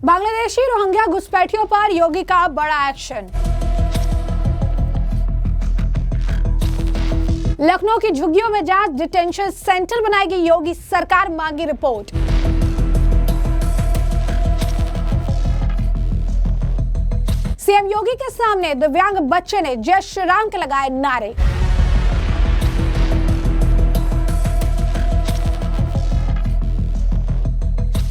Bangladeshi Rohingya घुसपैठियों पर योगी का बड़ा एक्शन। लखनऊ की झुग्गियों में जांच, डिटेंशन सेंटर बनाएगी योगी सरकार, मांगी रिपोर्ट। सीएम योगी के सामने दिव्यांग बच्चे ने जय श्री राम के लगाए नारे।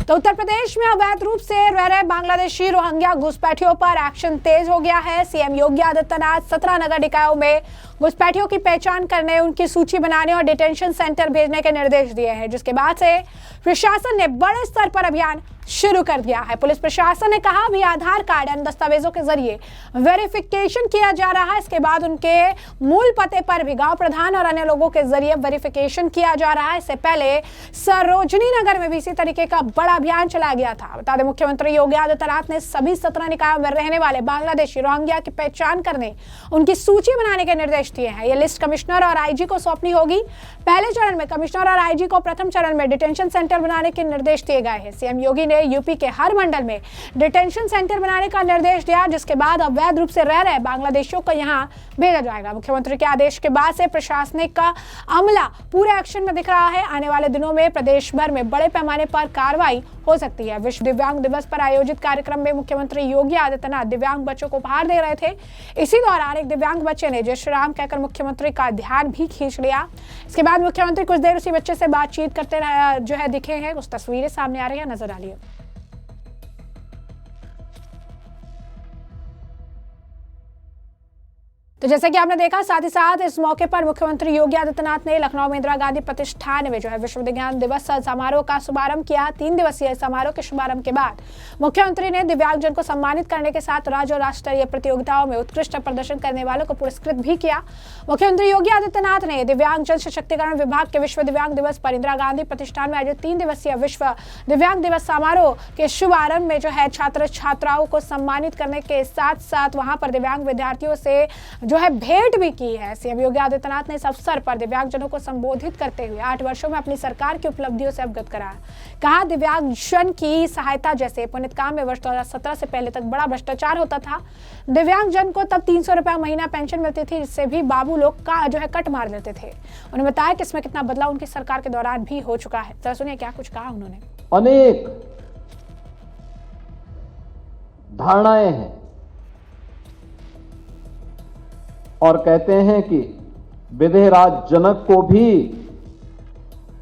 तो उत्तर प्रदेश में अवैध रूप से रह रहे बांग्लादेशी रोहिंग्या घुसपैठियों पर एक्शन तेज हो गया है। सीएम योगी आदित्यनाथ 17 नगर निकायों में घुसपैठियों की पहचान करने, उनकी सूची बनाने और डिटेंशन सेंटर भेजने के निर्देश दिए हैं, जिसके बाद से प्रशासन ने बड़े स्तर पर अभियान शुरू कर दिया है। पुलिस प्रशासन ने कहा भी आधार कार्ड अन्य दस्तावेजों के जरिए वेरिफिकेशन किया जा रहा है। इसके बाद उनके मूल पते पर भी गांव प्रधान और अन्य लोगों के जरिए वेरिफिकेशन किया जा रहा है। इससे पहले सरोजनी नगर में भी इसी तरीके का बड़ा अभियान चलाया गया था। बता दें, मुख्यमंत्री योगी आदित्यनाथ ने सभी 17 निकायों में रहने वाले बांग्लादेशी रोहिंग्या की पहचान करने, उनकी सूची बनाने के निर्देश दिए हैं। यह लिस्ट कमिश्नर और आईजी को सौंपनी होगी। पहले चरण में कमिश्नर और आईजी को, प्रथम चरण में डिटेंशन सेंटर बनाने के निर्देश दिए गए हैं। सीएम योगी ने यूपी के हर मंडल में डिटेंशन सेंटर बनाने का निर्देश दिया, जिसके बाद अवैध रूप से रह रहे बांग्लादेशियों को यहां भेजा जाएगा। मुख्यमंत्री के आदेश के बाद से प्रशासनिक का अमला पूरे एक्शन में दिख रहा है। आने वाले दिनों में प्रदेश भर में बड़े पैमाने पर कार्रवाई हो सकती है। विश्व दिव्यांग दिवस पर आयोजित कार्यक्रम में मुख्यमंत्री योगी आदित्यनाथ दिव्यांग बच्चों को उपहार दे रहे थे। इसी दौरान एक दिव्यांग बच्चे ने जय श्री राम कहकर मुख्यमंत्री का ध्यान भी खींच लिया। इसके बाद मुख्यमंत्री कुछ देर उसी बच्चे से बातचीत करते दिखे हैं। उस तस्वीरें सामने आ रही है, नजर डालिए। तो जैसा कि आपने देखा, साथ ही साथ इस मौके पर मुख्यमंत्री योगी आदित्यनाथ ने लखनऊ में इंदिरा गांधी प्रतिष्ठान में विश्व दिव्यांग दिवस समारोह का शुभारंभ किया। 3 दिवसीय समारोह के शुभारंभ के बाद मुख्यमंत्री ने दिव्यांगजन को सम्मानित करने के साथ राज्य और राष्ट्रीय प्रतियोगिताओं में उत्कृष्ट प्रदर्शन करने वालों को पुरस्कृत भी किया। मुख्यमंत्री योगी आदित्यनाथ ने दिव्यांगजन सशक्तिकरण विभाग के विश्व दिव्यांग दिवस पर इंदिरा गांधी प्रतिष्ठान में आयोजित 3 दिवसीय विश्व दिव्यांग दिवस समारोह के शुभारंभ में छात्र छात्राओं को सम्मानित करने के साथ साथ वहां पर दिव्यांग विद्यार्थियों से भेंट भी की है। सीएम योगी आदित्यनाथ ने इस अवसर पर दिव्यांगजनों को संबोधित करते हुए 8 वर्षों में अपनी सरकार की उपलब्धियों से अवगत कराया। कहा, दिव्यांगजन की सहायता जैसे पुनित काम में वर्ष 2017 से पहले तक बड़ा भ्रष्टाचार होता था। दिव्यांगजन को तब 300 रुपया महीना पेंशन मिलती थी, जिससे भी बाबू लोग का कट मार देते थे। उन्होंने बताया कि इसमें कितना बदलाव उनकी सरकार के दौरान भी हो चुका है। जरा सुनिए क्या कुछ कहा उन्होंने। अनेक धारणाएं हैं और कहते हैं कि विदेहराज जनक को भी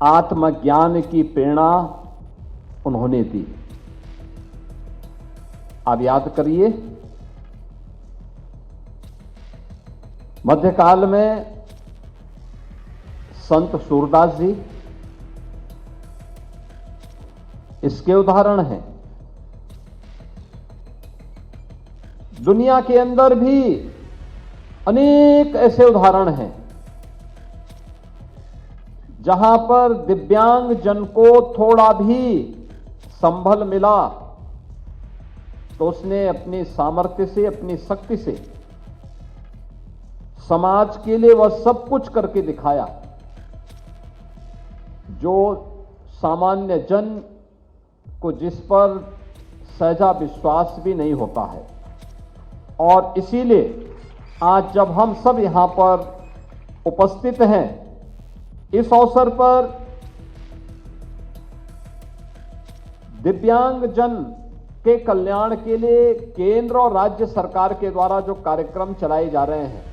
आत्मज्ञान की प्रेरणा उन्होंने दी। आप याद करिए, मध्यकाल में संत सूरदास जी इसके उदाहरण हैं। दुनिया के अंदर भी अनेक ऐसे उदाहरण हैं जहां पर दिव्यांग जन को थोड़ा भी संबल मिला तो उसने अपनी सामर्थ्य से, अपनी शक्ति से समाज के लिए वह सब कुछ करके दिखाया जो सामान्य जन को, जिस पर सहजा विश्वास भी नहीं होता है। और इसीलिए आज जब हम सब यहां पर उपस्थित हैं, इस अवसर पर दिव्यांग जन के कल्याण के लिए केंद्र और राज्य सरकार के द्वारा जो कार्यक्रम चलाए जा रहे हैं,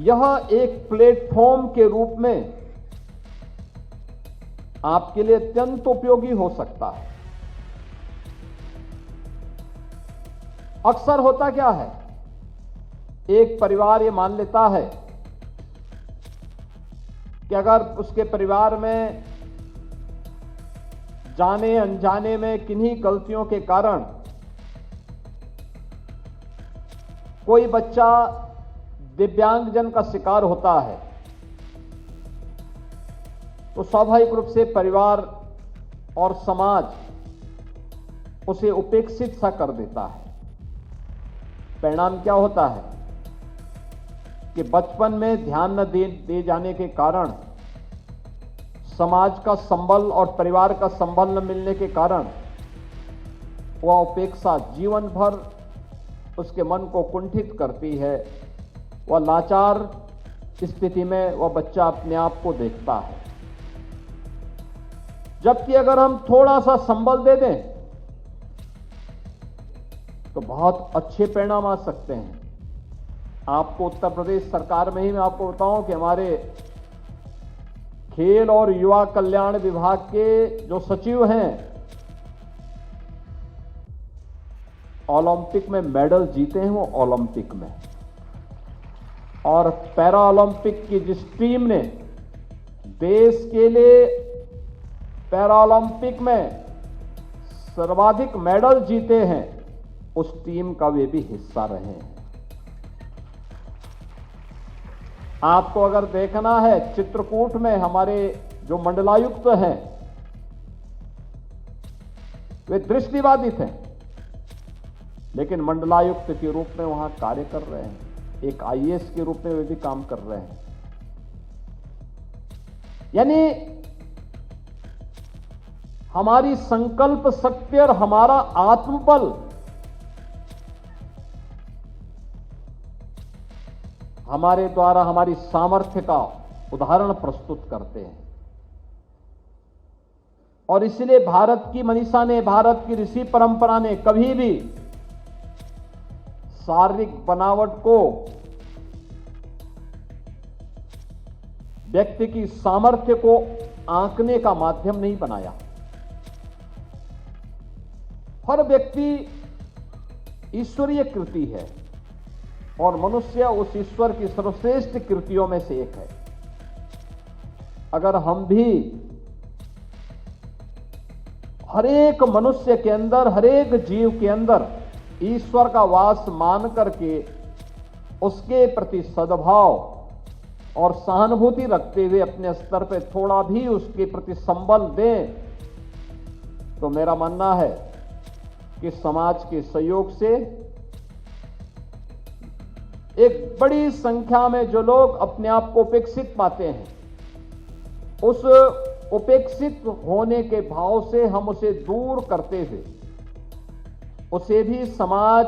यह एक प्लेटफॉर्म के रूप में आपके लिए अत्यंत उपयोगी हो सकता है। अक्सर होता क्या है, एक परिवार ये मान लेता है कि अगर उसके परिवार में जाने अनजाने में किन्हीं गलतियों के कारण कोई बच्चा दिव्यांगजन का शिकार होता है तो स्वाभाविक रूप से परिवार और समाज उसे उपेक्षित सा कर देता है। परिणाम क्या होता है कि बचपन में ध्यान न दे जाने के कारण समाज का संबल और परिवार का संबल न मिलने के कारण वह उपेक्षा जीवन भर उसके मन को कुंठित करती है। वह लाचार स्थिति में वह बच्चा अपने आप को देखता है। जबकि अगर हम थोड़ा सा संबल दे दें तो बहुत अच्छे परिणाम आ सकते हैं। आपको उत्तर प्रदेश सरकार में ही मैं आपको बताऊं कि हमारे खेल और युवा कल्याण विभाग के जो सचिव हैं, ओलंपिक में मेडल जीते हैं वो ओलंपिक में, और पैरा ओलंपिक की जिस टीम ने देश के लिए पैरा ओलंपिक में सर्वाधिक मेडल जीते हैं उस टीम का वे भी हिस्सा रहे हैं। आपको अगर देखना है, चित्रकूट में हमारे जो मंडलायुक्त हैं वे दृष्टिबाधित हैं, लेकिन मंडलायुक्त के रूप में वहां कार्य कर रहे हैं। एक आईएएस के रूप में वे भी काम कर रहे हैं। यानी हमारी संकल्प शक्ति और हमारा आत्मबल हमारे द्वारा हमारी सामर्थ्य का उदाहरण प्रस्तुत करते हैं। और इसलिए भारत की मनीषा ने, भारत की ऋषि परंपरा ने कभी भी शारीरिक बनावट को व्यक्ति की सामर्थ्य को आंकने का माध्यम नहीं बनाया। हर व्यक्ति ईश्वरीय कृति है और मनुष्य उस ईश्वर की सर्वश्रेष्ठ कृतियों में से एक है। अगर हम भी हर एक मनुष्य के अंदर, हर एक जीव के अंदर ईश्वर का वास मान करके उसके प्रति सद्भाव और सहानुभूति रखते हुए अपने स्तर पर थोड़ा भी उसके प्रति संबल दें, तो मेरा मानना है कि समाज के सहयोग से एक बड़ी संख्या में जो लोग अपने आप को उपेक्षित पाते हैं, उस उपेक्षित होने के भाव से हम उसे दूर करते हुए उसे भी समाज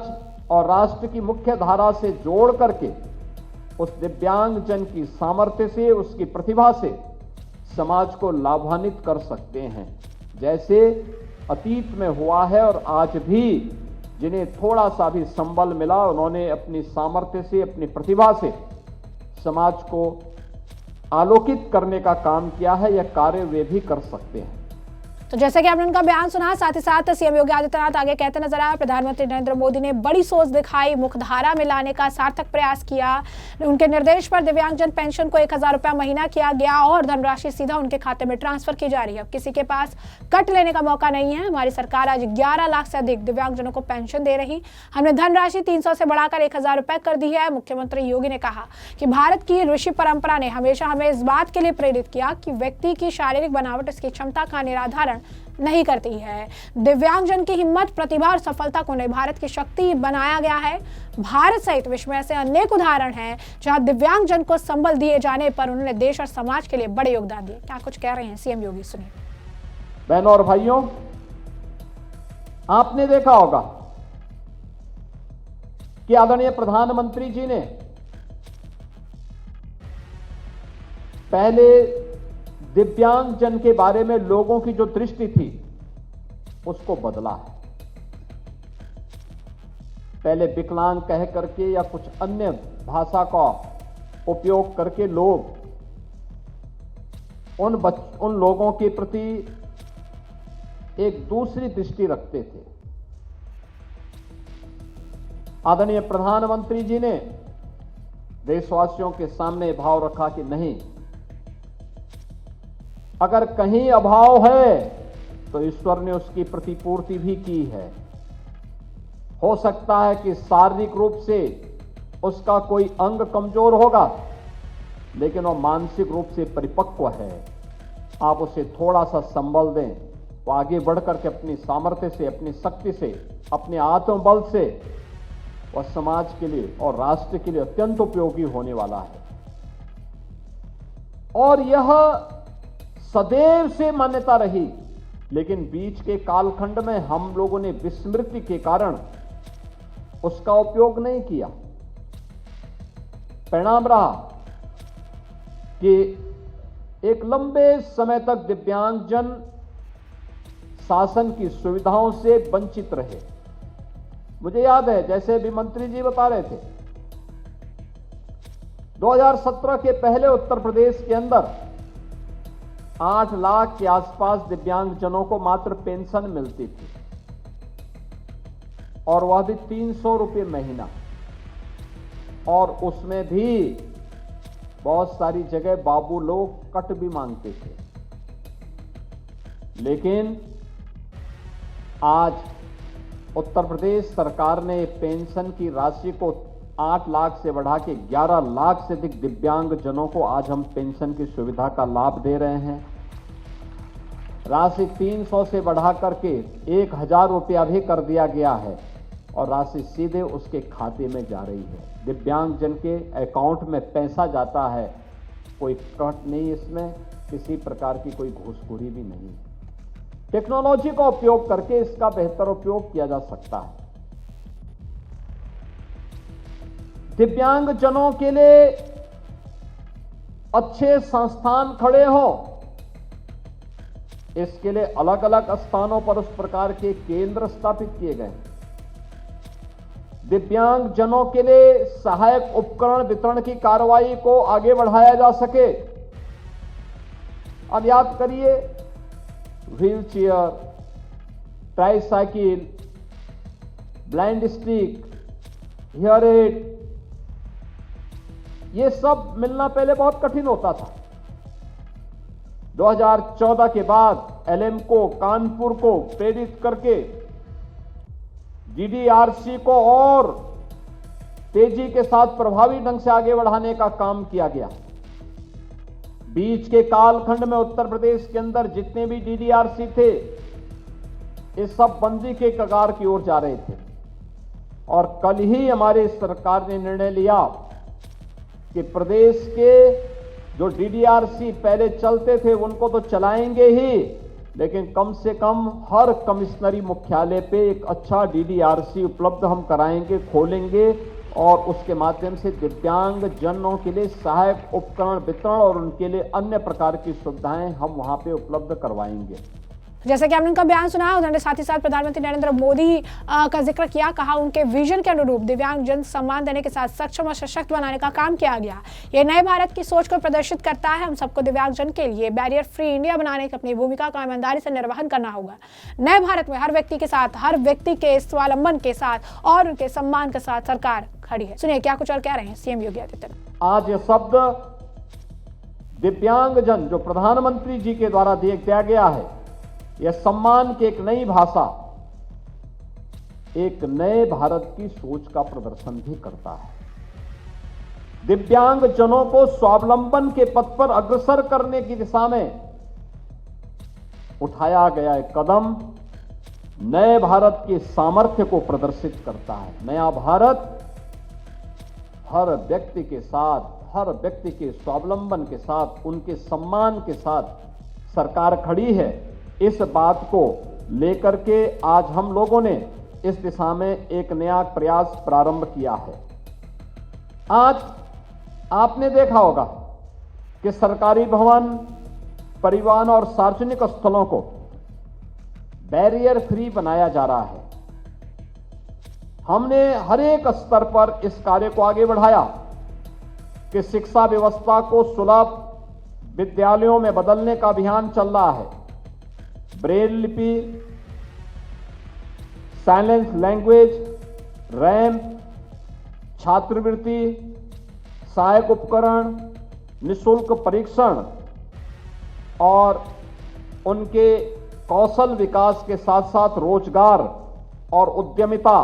और राष्ट्र की मुख्य धारा से जोड़ करके उस दिव्यांग जन की सामर्थ्य से, उसकी प्रतिभा से समाज को लाभान्वित कर सकते हैं। जैसे अतीत में हुआ है और आज भी जिन्हें थोड़ा सा भी संबल मिला, उन्होंने अपनी सामर्थ्य से, अपनी प्रतिभा से समाज को आलोकित करने का काम किया है। यह कार्य वे भी कर सकते हैं। तो जैसे कि आपने उनका बयान सुना, साथ ही साथ सीएम योगी आदित्यनाथ आगे कहते नजर आए, प्रधानमंत्री नरेंद्र मोदी ने बड़ी सोच दिखाई, मुख्यधारा में लाने का सार्थक प्रयास किया। उनके निर्देश पर दिव्यांगजन पेंशन को 1000 रुपया महीना किया गया और धनराशि सीधा उनके खाते में ट्रांसफर की जा रही है। अब किसी के पास कट लेने का मौका नहीं है। हमारी सरकार आज 11 लाख से अधिक दिव्यांगजनों को पेंशन दे रही। हमने धनराशि 300 से बढ़ाकर 1000 रुपए कर दी है। मुख्यमंत्री योगी ने कहा कि भारत की ऋषि परंपरा ने हमेशा हमें इस बात के लिए प्रेरित किया कि व्यक्ति की शारीरिक बनावट उसकी क्षमता का निर्धारण नहीं करती है। दिव्यांगजन की हिम्मत, प्रतिभा और सफलता को उन्हें भारत की शक्ति बनाया गया है। भारत सहित विश्व में ऐसे अनेक उदाहरण हैं जहां दिव्यांगजन को संबल दिए जाने पर उन्होंने देश और समाज के लिए बड़े योगदान दिए। क्या कुछ कह रहे हैं सीएम योगी, सुनिए। बहनों और भाइयों, आपने देखा होगा कि आदरणीय प्रधानमंत्री जी ने पहले दिव्यांग जन के बारे में लोगों की जो दृष्टि थी उसको बदला है। पहले विकलांग कह करके या कुछ अन्य भाषा का उपयोग करके लोग उन लोगों के प्रति एक दूसरी दृष्टि रखते थे। आदरणीय प्रधानमंत्री जी ने देशवासियों के सामने भाव रखा कि नहीं, अगर कहीं अभाव है तो ईश्वर ने उसकी प्रतिपूर्ति भी की है। हो सकता है कि शारीरिक रूप से उसका कोई अंग कमजोर होगा, लेकिन वह मानसिक रूप से परिपक्व है। आप उसे थोड़ा सा संबल दें, वो आगे बढ़कर के अपनी सामर्थ्य से, अपनी शक्ति से, अपने आत्मबल से वह समाज के लिए और राष्ट्र के लिए अत्यंत उपयोगी होने वाला है। और यह सदैव से मान्यता रही, लेकिन बीच के कालखंड में हम लोगों ने विस्मृति के कारण उसका उपयोग नहीं किया। परिणाम रहा कि एक लंबे समय तक दिव्यांगजन शासन की सुविधाओं से वंचित रहे। मुझे याद है, जैसे भी मंत्री जी बता रहे थे, 2017 के पहले उत्तर प्रदेश के अंदर 8 लाख के आसपास दिव्यांगजनों को मात्र पेंशन मिलती थी, और वह भी 300 रुपये महीना, और उसमें भी बहुत सारी जगह बाबू लोग कट भी मांगते थे। लेकिन आज उत्तर प्रदेश सरकार ने पेंशन की राशि को 8 लाख से बढ़ा के 11 लाख से अधिक दिव्यांगजनों को आज हम पेंशन की सुविधा का लाभ दे रहे हैं। राशि 300 से बढ़ा करके 1000 रुपया भी कर दिया गया है, और राशि सीधे उसके खाते में जा रही है। दिव्यांगजन के अकाउंट में पैसा जाता है, कोई कट नहीं, इसमें किसी प्रकार की कोई घूसखोरी भी नहीं। टेक्नोलॉजी का उपयोग करके इसका बेहतर उपयोग किया जा सकता है। दिव्यांगजनों के लिए अच्छे संस्थान खड़े हो, इसके लिए अलग अलग स्थानों पर उस प्रकार के केंद्र स्थापित किए गए। दिव्यांगजनों के लिए सहायक उपकरण वितरण की कार्रवाई को आगे बढ़ाया जा सके। अब याद करिए, wheel chair, tricycle, blind stick, hear aid, ये सब मिलना पहले बहुत कठिन होता था। 2014 के बाद एलएम को, कानपुर को प्रेरित करके डीडीआरसी को और तेजी के साथ प्रभावी ढंग से आगे बढ़ाने का काम किया गया। बीच के कालखंड में उत्तर प्रदेश के अंदर जितने भी डीडीआरसी थे, ये सब बंदी के कगार की ओर जा रहे थे। और कल ही हमारी सरकार ने निर्णय लिया कि प्रदेश के जो डीडीआरसी पहले चलते थे उनको तो चलाएंगे ही, लेकिन कम से कम हर कमिश्नरी मुख्यालय पे एक अच्छा डीडीआरसी उपलब्ध हम कराएंगे, खोलेंगे, और उसके माध्यम से दिव्यांगजनों के लिए सहायक उपकरण वितरण और उनके लिए अन्य प्रकार की सुविधाएं हम वहां पे उपलब्ध करवाएंगे। जैसे कि आपने उनका बयान सुना, उन्होंने साथ ही साथ प्रधानमंत्री नरेंद्र मोदी का जिक्र किया, कहा उनके विजन के अनुरूप दिव्यांगजन सम्मान देने के साथ सक्षम और सशक्त बनाने का काम किया गया। ये नए भारत की सोच को प्रदर्शित करता है। हम सबको दिव्यांगजन के लिए बैरियर फ्री इंडिया बनाने की अपनी भूमिका का ईमानदारी से निर्वहन करना होगा। नए भारत में हर व्यक्ति के साथ, हर व्यक्ति के स्वावलंबन के साथ और उनके सम्मान के साथ सरकार खड़ी है। सुनिए क्या कुछ और कह रहे हैं सीएम योगी आदित्यनाथ। आज ये शब्द दिव्यांगजन जो प्रधानमंत्री जी के द्वारा दिया गया है, यह सम्मान की एक नई भाषा, एक नए भारत की सोच का प्रदर्शन भी करता है। दिव्यांगजनों को स्वावलंबन के पथ पर अग्रसर करने की दिशा में उठाया गया एक कदम नए भारत के सामर्थ्य को प्रदर्शित करता है। नया भारत हर व्यक्ति के साथ, हर व्यक्ति के स्वावलंबन के साथ, उनके सम्मान के साथ सरकार खड़ी है। इस बात को लेकर के आज हम लोगों ने इस दिशा में एक नया प्रयास प्रारंभ किया है। आज आपने देखा होगा कि सरकारी भवन, परिवहन और सार्वजनिक स्थलों को बैरियर फ्री बनाया जा रहा है। हमने हर एक स्तर पर इस कार्य को आगे बढ़ाया कि शिक्षा व्यवस्था को सुलभ विद्यालयों में बदलने का अभियान चल रहा है। ब्रेल लिपि, साइलेंस लैंग्वेज, रैंप, छात्रवृत्ति, सहायक उपकरण, निःशुल्क परीक्षण और उनके कौशल विकास के साथ साथ रोजगार और उद्यमिता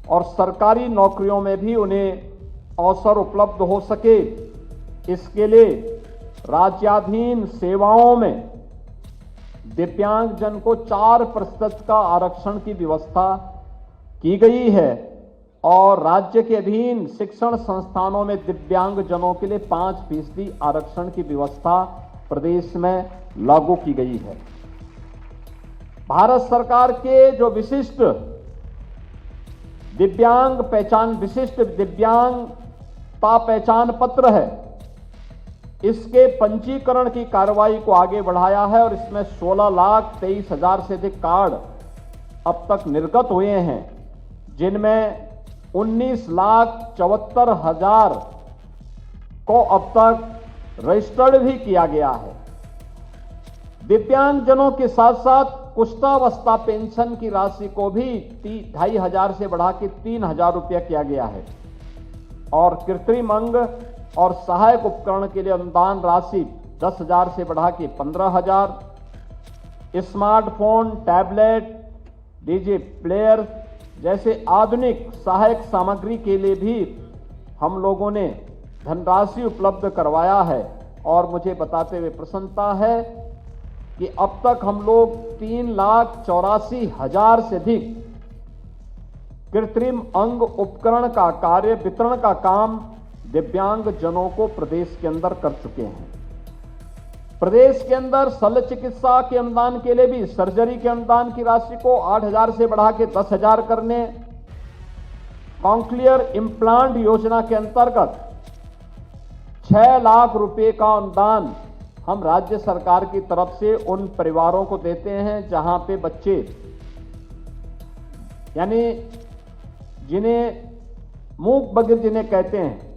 और सरकारी नौकरियों में भी उन्हें अवसर उपलब्ध हो सके, इसके लिए राज्याधीन सेवाओं में दिव्यांगजन को 4% का आरक्षण की व्यवस्था की गई है और राज्य के अधीन शिक्षण संस्थानों में दिव्यांगजनों के लिए 5% आरक्षण की व्यवस्था प्रदेश में लागू की गई है। भारत सरकार के जो विशिष्ट दिव्यांगता पहचान पत्र है, इसके पंजीकरण की कार्रवाई को आगे बढ़ाया है और इसमें 16,23,000 से अधिक कार्ड अब तक निर्गत हुए हैं, जिनमें 19,74,000 को अब तक रजिस्टर्ड भी किया गया है। दिव्यांगजनों के साथ साथ कुष्ठावस्था पेंशन की राशि को भी 2,500 से बढ़ा के 3,000 रुपया किया गया है और कृत्रिम अंग और सहायक उपकरण के लिए अनुदान राशि 10,000 से बढ़ा के 15,000, स्मार्टफोन, टैबलेट, डीजे प्लेयर जैसे आधुनिक सहायक सामग्री के लिए भी हम लोगों ने धनराशि उपलब्ध करवाया है। और मुझे बताते हुए प्रसन्नता है कि अब तक हम लोग 3,84,000 से अधिक कृत्रिम अंग उपकरण का कार्य वितरण का काम दिव्यांग जनों को प्रदेश के अंदर कर चुके हैं। प्रदेश के अंदर शल्य चिकित्सा के अनुदान के लिए भी सर्जरी के अनुदान की राशि को 8,000 से बढ़ा के 10,000 करने, कॉन्क्लियर इम्प्लांट योजना के अंतर्गत 6 लाख रुपए का अनुदान हम राज्य सरकार की तरफ से उन परिवारों को देते हैं जहां पे बच्चे यानी जिन्हें मूक बधिर जिन्हें कहते हैं,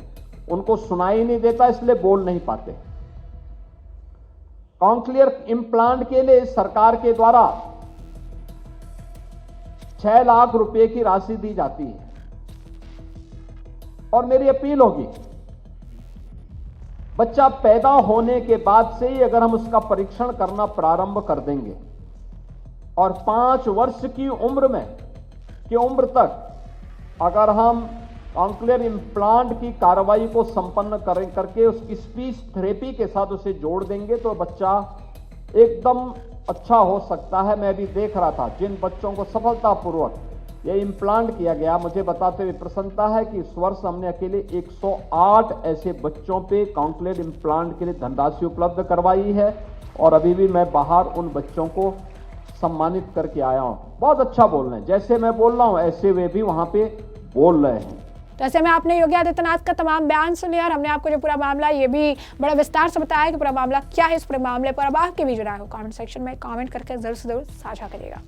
उनको सुनाई नहीं देता इसलिए बोल नहीं पाते। कॉन्क्लियर इम्प्लांट के लिए सरकार के द्वारा 6 लाख रुपए की राशि दी जाती है और मेरी अपील होगी, बच्चा पैदा होने के बाद से ही अगर हम उसका परीक्षण करना प्रारंभ कर देंगे और 5 वर्ष की उम्र तक अगर हम कॉन्क्लियर इम्प्लांट की कार्रवाई को संपन्न करके उसकी स्पीच थेरेपी के साथ उसे जोड़ देंगे तो बच्चा एकदम अच्छा हो सकता है। मैं भी देख रहा था जिन बच्चों को सफलतापूर्वक ये इम्प्लांट किया गया, मुझे बताते हुए प्रसन्नता है कि इस वर्ष हमने अकेले 108 ऐसे बच्चों पे कॉन्क्लियर इम्प्लांट के लिए धनराशि उपलब्ध करवाई है और अभी भी मैं बाहर उन बच्चों को सम्मानित करके आया हूं। बहुत अच्छा बोल रहे हैं, जैसे मैं बोल रहा हूं ऐसे वे भी वहां पे बोल रहे हैं। तो ऐसे में आपने योगी आदित्यनाथ का तमाम बयान सुन लिया और हमने आपको जो पूरा मामला ये भी बड़ा विस्तार से बताया कि पूरा मामला क्या है। इस पूरे मामले पर अब आपके भी जो राय हो कमेंट सेक्शन में कमेंट करके जरूर से जरूर साझा करिएगा।